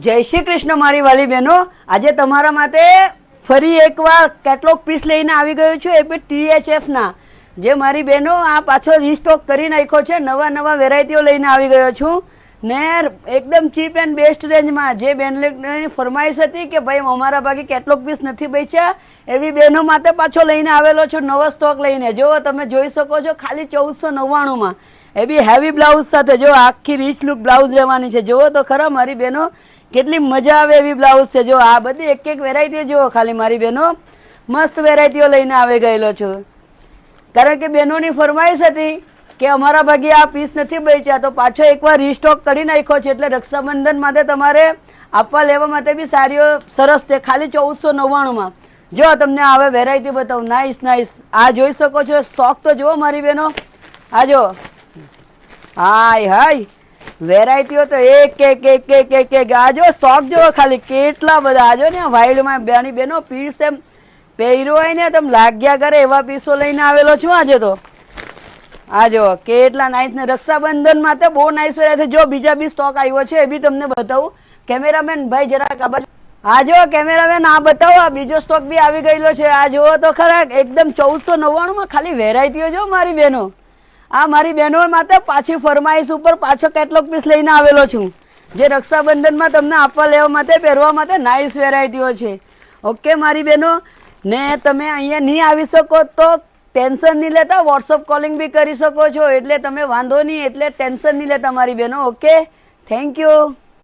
જય શ્રી કૃષ્ણ મારી વાલી બહેનો, આજે તમારા માટે ફરી એકવાર કેટલોગ પીસ લઈને આવી ગયો છું. એ બી THF ના જે મારી બહેનો આ પાછો રીસ્ટોક કરી નાખ્યો છે. નવા નવા વેરાયટીઓ લઈને આવી ગયો છું ને એકદમ ચીપ એન્ડ બેસ્ટ રેન્જમાં. જે બહેનની ફરમાઈશ હતી કે ભાઈ અમારા ભાગે કેટલોગ પીસ નથી બેચ્યા, એવી બહેનો માટે પાછો લઈને આવેલો છું નવો સ્ટોક લઈને. જો તમે જોઈ શકો છો ખાલી 1499માં, એ બી હેવી બ્લાઉઝ સાથે. જો આખી રીચ લુક બ્લાઉઝ રહેવાની છે. જુઓ તો ખરા મારી બહેનો કેટલી મજા આવે એવી બ્લાઉઝ છે. જો આ બધી એક એક વેરાયટી જુઓ ખાલી મારી બહેનો, મસ્ત વેરાયટીઓ લઈને આવી ગયેલો છું. કારણ કે બહેનોની ફરમાઈશ હતી કે અમારા ભાગે આ પીસ નથી બેચ્યા, તો પાછો એકવાર રીસ્ટોક કરી નાખ્યો છે. એટલે રક્ષાબંધન માટે તમારે આપવા લેવા માટે બી સાડીઓ સરસ છે ખાલી 1499માં. જો તમને હવે વેરાયટી બતાવું, નાઈસ નાઈસ. આ જોઈ શકો છો સ્ટોક તો જુઓ મારી બહેનો, આ જો હાય હાય વેરાયટીઓ તો એક એક એક એક એક એક. આ જો સ્ટોક જો ખાલી કેટલા બધા. આજો ને વાઇલ્ડમાં બેની બેનો પીસ એમ પહેર્યો હોય ને તમે લાગ્યા કરે એવા પીસો લઈને આવેલો છું આજે તો. આ જો કેટલા નાઈસ ને રક્ષાબંધન માટે બહુ નાઈસ વેરાયટી. જો બીજા બી સ્ટોક આવ્યો છે એ બી તમને બતાવું. કેમેરામેન ભાઈ જરાક આ બાજુ આ જો કેમેરામેન આ બતાવો, આ બીજો સ્ટોક બી આવી ગયેલો છે. આ જોવો તો ખરા એકદમ 1499માં ખાલી વેરાયટીઓ જો મારી બહેનો. આ મારી બહેનો માટે પાછી ફરમાઈશ ઉપર પાછો કેટલોગ પીસ લઈને આવેલો છું, જે રક્ષાબંધનમાં તમને આપવા લેવા માટે પહેરવા માટે નાઈસ વેરાયટીઓ છે. ઓકે મારી બહેનો, ને તમે અહીંયા નહીં આવી શકો તો ટેન્શન નહીં લેતા, વોટ્સઅપ કોલિંગ બી કરી શકો છો. એટલે તમે વાંધો નહીં, એટલે ટેન્શન નહીં લેતા મારી બહેનો. Okay, thank you.